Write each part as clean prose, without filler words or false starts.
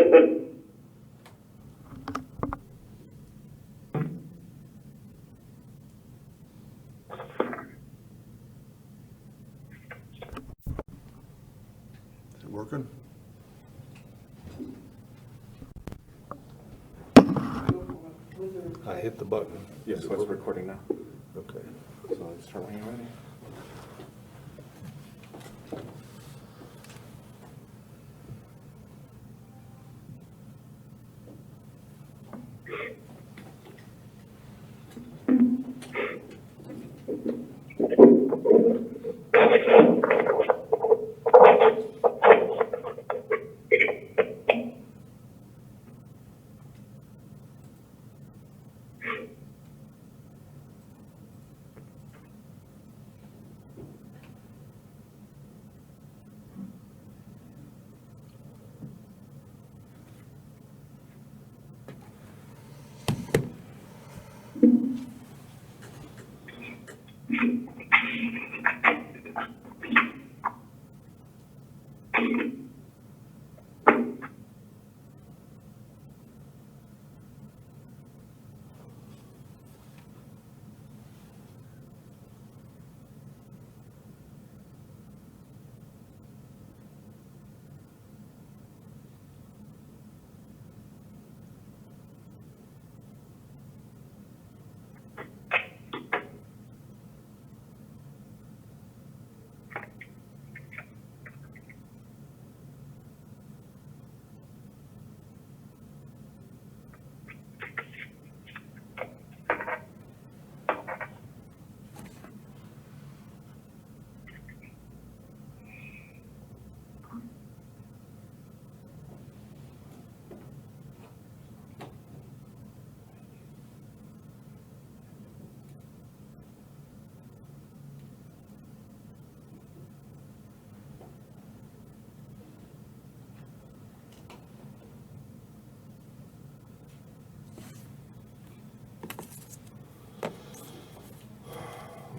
Is it working? I hit the button. Yes, so it's recording now. Okay. So let's start when you're ready.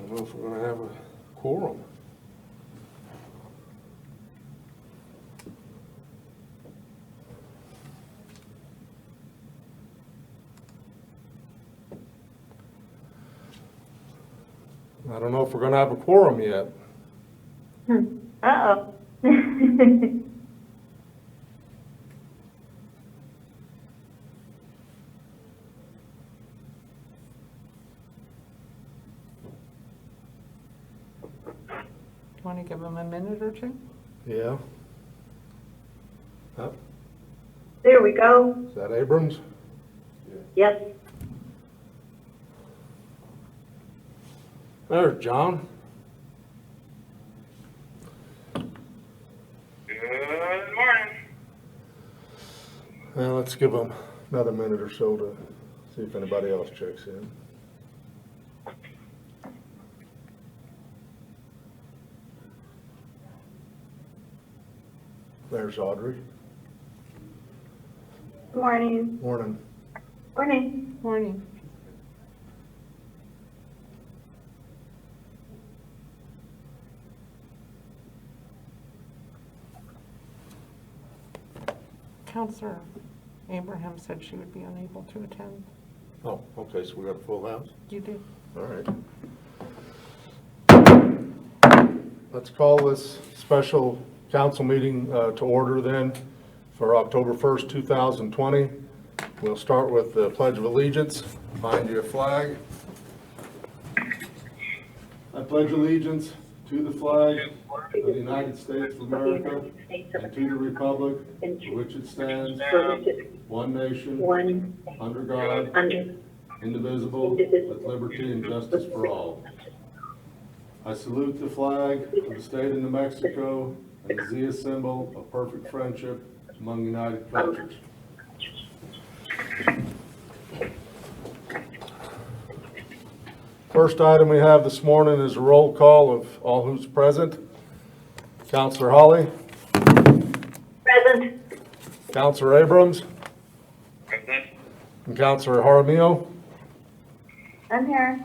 I don't know if we're gonna have a quorum. I don't know if we're gonna have a quorum yet. Uh-oh. Want to give them a minute or two? Yeah. Huh? There we go. Is that Abrams? Yep. There's John. Good morning. Well, let's give them another minute or so to see if anybody else checks in. There's Audrey. Good morning. Morning. Morning. Morning. Counselor Abraham said she would be unable to attend. Oh, okay, so we got a full house? You did. All right. Let's call this special council meeting to order then for October 1st, 2020. We'll start with the Pledge of Allegiance. Find you a flag. I pledge allegiance to the flag of the United States of America and to the republic for which it stands, one nation, under God, indivisible, with liberty and justice for all. I salute the flag of the state of New Mexico and the Zia symbol of perfect friendship among united cultures. First item we have this morning is a roll call of all who's present. Counselor Holly, Present. Counselor Abrams, Present. and Counselor Jaramillo. I'm here.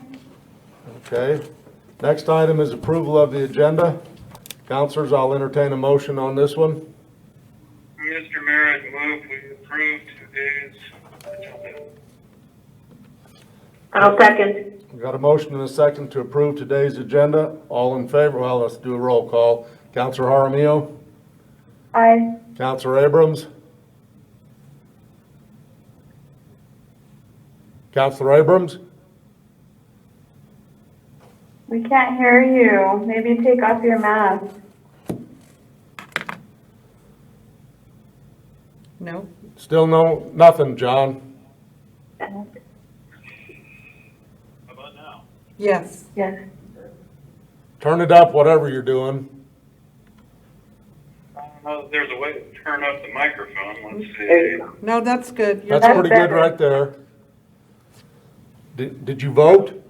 Okay. Next item is approval of the agenda. Counselors, I'll entertain a motion on this one. Mr. Mayor, I move we approve today's agenda. I'll second. We got a motion and a second to approve today's agenda. All in favor? Well, let's do a roll call. Counselor Jaramillo? Aye. Counselor Abrams? Counselor Abrams? We can't hear you. Maybe take off your mask. No? Still nothing, John. How about now? Yes. Yes. Turn it up, whatever you're doing. There's a way to turn up the microphone. Let's There you see. go. No, that's good. You're That's That's pretty good better. right there. Did you vote?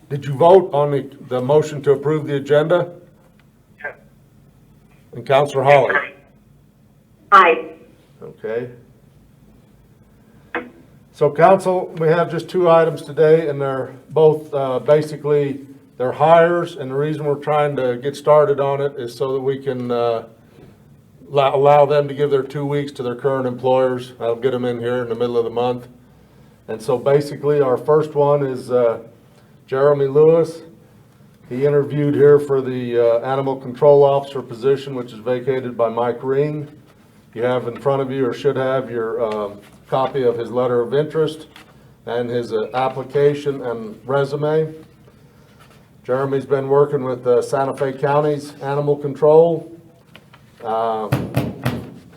Did you vote on the motion to approve the agenda? Yeah. And Counselor Holly? Aye. Okay. So council, we have just two items today, and they're both basically, they're hires, and the reason we're trying to get started on it is so that we can allow them to give their 2 weeks to their current employers. I'll get them in here in the middle of the month. And so basically, our first one is Jeremy Lewis. He interviewed here for the animal control officer position, which is vacated by Mike Ring. You have in front of you, or should have, your copy of his letter of interest and his application and resume. Jeremy's been working with Santa Fe County's animal control.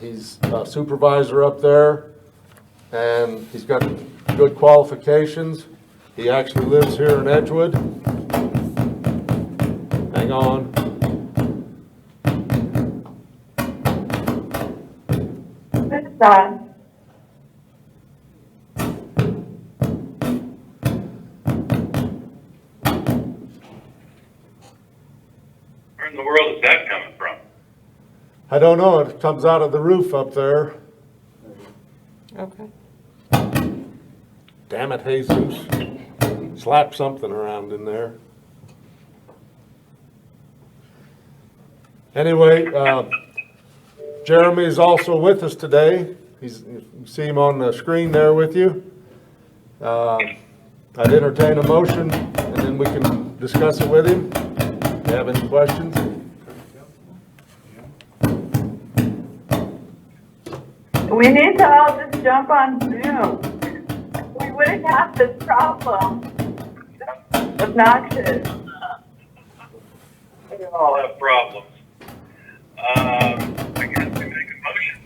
He's a supervisor up there, and he's got good qualifications. He actually lives here in Edgewood. Hang on. What's that? Where in the world is that coming from? I don't know, it comes out of the roof up there. Okay. Damn it, Jesus. Slap something around in there. Anyway, Jeremy is also with us today. You see him on the screen there with you. I'd entertain a motion, and then we can discuss it with him. If you have any questions? We need to all just jump on Zoom. We wouldn't have this problem. Obnoxious. We all have problems. I guess we make a motion.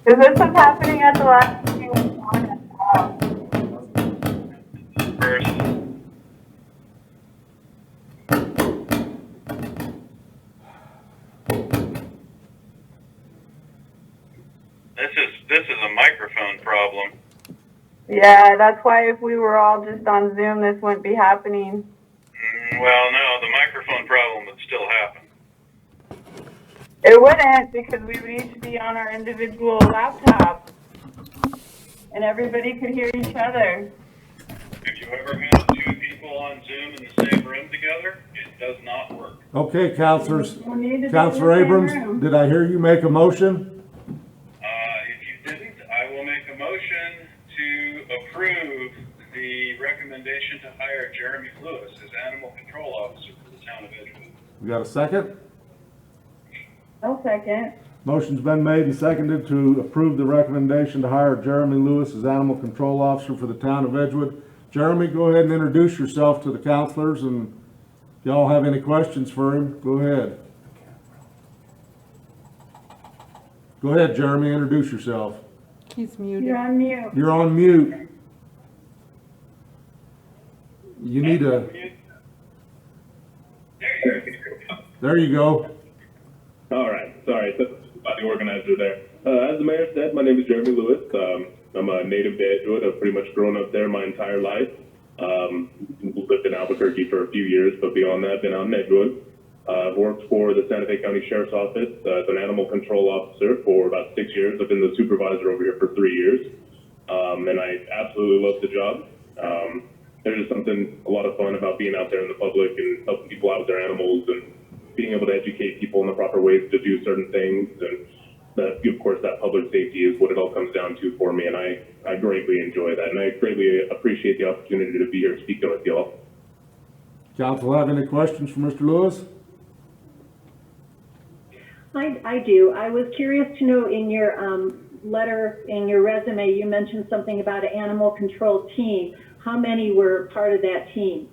Because this was happening at the last meeting with Sean as well. First, this is a microphone problem. Yeah, that's why if we were all just on Zoom, this wouldn't be happening. Well, no, the microphone problem would still happen. It wouldn't, because we would each be on our individual laptop. And everybody could hear each other. Have you ever had two people on Zoom in the same room together? It does not work. Okay, counselors. We need to be in Counselor the same Abrams, room. did I hear you make a motion? If you didn't, I will make a motion to approve the recommendation to hire Jeremy Lewis as animal control officer for the town of Edgewood. We got a second? I'll second. Motion's been made and seconded to approve the recommendation to hire Jeremy Lewis as animal control officer for the town of Edgewood. Jeremy, go ahead and introduce yourself to the counselors, and if y'all have any questions for him, go ahead. Go ahead, Jeremy, introduce yourself. He's muted. You're on mute. You're on mute. You need a, there you go. All right, sorry, about the organizer there. As the mayor said, my name is Jeremy Lewis. I'm a native to Edgewood. I've pretty much grown up there my entire life. Lived in Albuquerque for a few years, but beyond that, been out in Edgewood. I've worked for the Santa Fe County Sheriff's Office as an animal control officer for about 6 years. I've been the supervisor over here for 3 years, and I absolutely love the job. There's just something a lot of fun about being out there in the public and helping people out with their animals and being able to educate people in the proper ways to do certain things. And that, of course, that public safety is what it all comes down to for me, and I greatly enjoy that, and I greatly appreciate the opportunity to be here speaking with y'all. Council have any questions for Mr. Lewis? I do. I was curious to know, in your letter, in your resume, you mentioned something about an animal control team. How many were part of that team?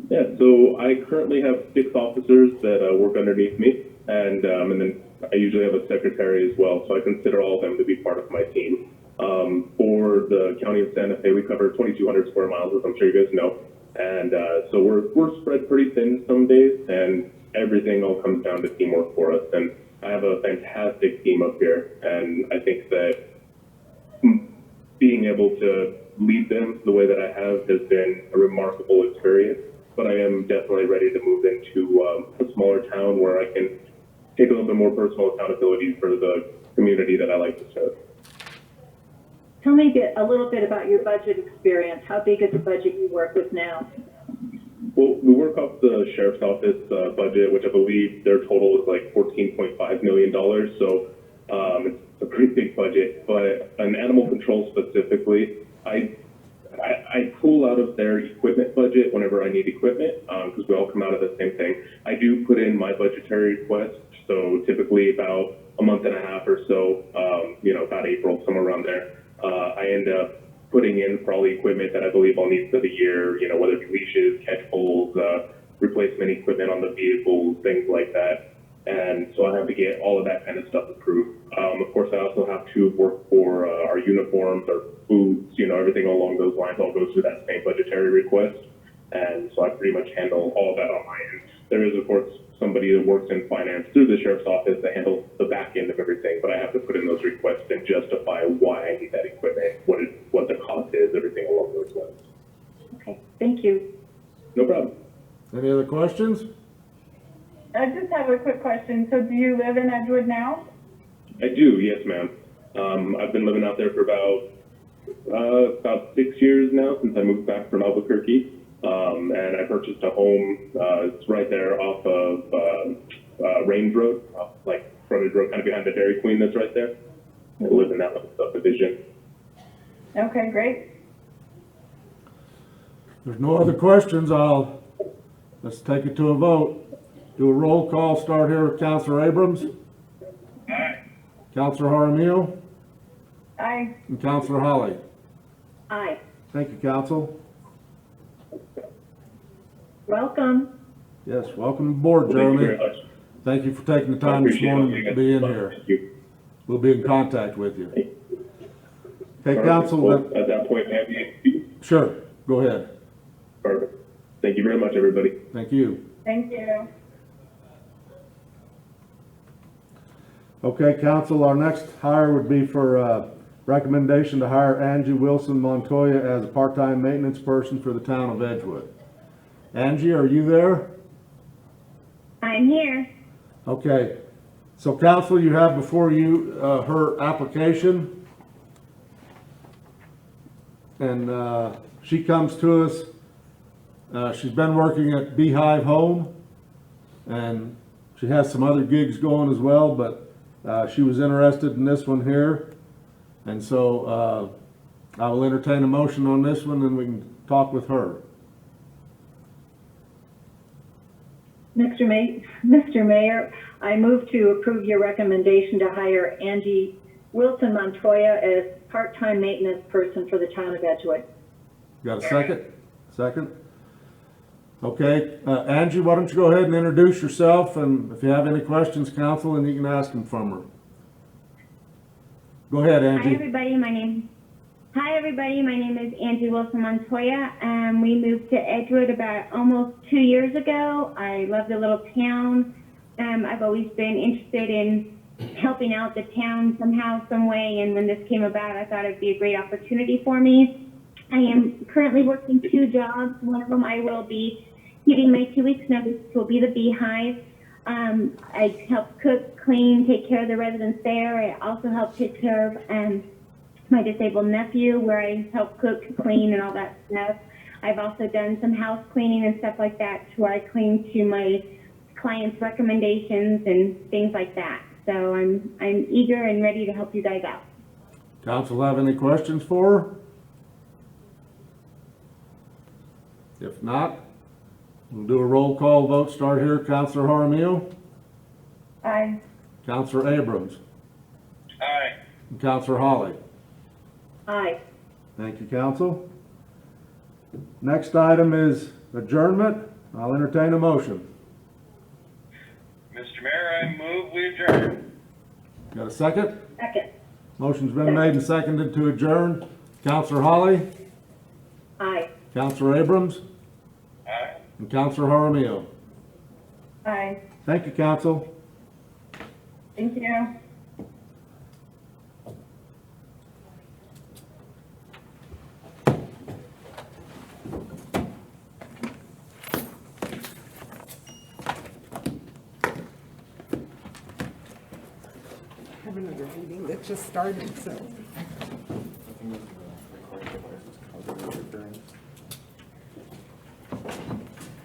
Yeah, so I currently have 6 officers that work underneath me, and then I usually have a secretary as well, so I consider all of them to be part of my team. For the county of Santa Fe, we cover 2,200 square miles, as I'm sure you guys know, and so we're spread pretty thin some days, and everything all comes down to teamwork for us. And I have a fantastic team up here, and I think that being able to lead them the way that I have has been a remarkable experience. But I am definitely ready to move into a smaller town where I can take a little bit more personal accountability for the community that I like to serve. Tell me a little bit about your budget experience. How big is the budget you work with now? Well, we work off the sheriff's office budget, which I believe their total is like $14.5 million. So it's a pretty big budget. But an animal control specifically, I pull out of their equipment budget whenever I need equipment, because we all come out of the same thing. I do put in my budgetary request, so typically about a month and a half or so, about April, somewhere around there. I end up putting in for all the equipment that I believe I'll need for the year, whether it be leashes, catch poles, replacement equipment on the vehicles, things like that. And so I have to get all of that kind of stuff approved. Of course, I also have to work for our uniforms, our foods, everything along those lines all goes through that same budgetary request. And so I pretty much handle all of that on my end. There is, of course, somebody that works in finance through the sheriff's office that handles the back end of everything, but I have to put in those requests and justify why I need that equipment, what the cost is, everything along those lines. Okay, thank you. No problem. Any other questions? I just have a quick question. So do you live in Edgewood now? I do, yes, ma'am. I've been living out there for about 6 years now, since I moved back from Albuquerque. And I purchased a home, it's right there off of Range Road, like frontage road, kind of behind the Dairy Queen that's right there. I live in that little subdivision. Okay, great. If there's no other questions, let's take it to a vote. Do a roll call, start here with Councilor Abrams. Aye. Councilor Jaramillo Aye. and Councilor Holly. Aye. Thank you, Council. Welcome. Yes, welcome aboard, Thank you very Jeremy. much. Thank you for taking the I time this appreciate morning it. to be in here. Thank you. We'll be in contact with you. Okay, Perfect. Council, Well, at that point, maybe. sure, go ahead. Perfect. Thank you very much, everybody. Thank you. Thank you. Okay, Council, our next hire would be for recommendation to hire Angie Wilson Montoya as a part-time maintenance person for the town of Edgewood. Angie, are you there? I'm here. Okay, so Council, you have before you her application. And she comes to us, she's been working at Beehive Home, and she has some other gigs going as well, but she was interested in this one here. And so I will entertain a motion on this one, and we can talk with her. Mr. Mayor, I move to approve your recommendation to hire Angie Wilson Montoya as part-time maintenance person for the town of Edgewood. Got a second? Second? Okay, Angie, why don't you go ahead and introduce yourself, and if you have any questions, Council, and you can ask them from her. Go ahead, Hi Angie. everybody, my name is Angie Wilson Montoya. We moved to Edgewood about almost 2 years ago. I love the little town. I've always been interested in helping out the town somehow, some way, and when this came about, I thought it'd be a great opportunity for me. I am currently working 2 jobs. One of them I will be giving my 2 weeks notice, which will be the Beehive. I help cook, clean, take care of the residents there. I also help take care of my disabled nephew, where I help cook, clean, and all that stuff. I've also done some house cleaning and stuff like that, where I clean to my clients' recommendations and things like that. So So I'm eager and ready to help you guys out. Council have any questions for her? If not, we'll do a roll call vote. Start here. Counselor Jaramillo, Aye. Counselor Abrams, Aye. and Counselor Holly. Aye. Thank you, council. Next item is adjournment. I'll entertain a motion. Mr. Mayor, I move we adjourn. Got a second? Second. Motion's been made and seconded to adjourn. Counselor Holly, Aye. Counselor Abrams, Aye. and Counselor Jaramillo. Aye. Thank you, council. Thank you. Have another meeting that just started, so. I think it's recording devices.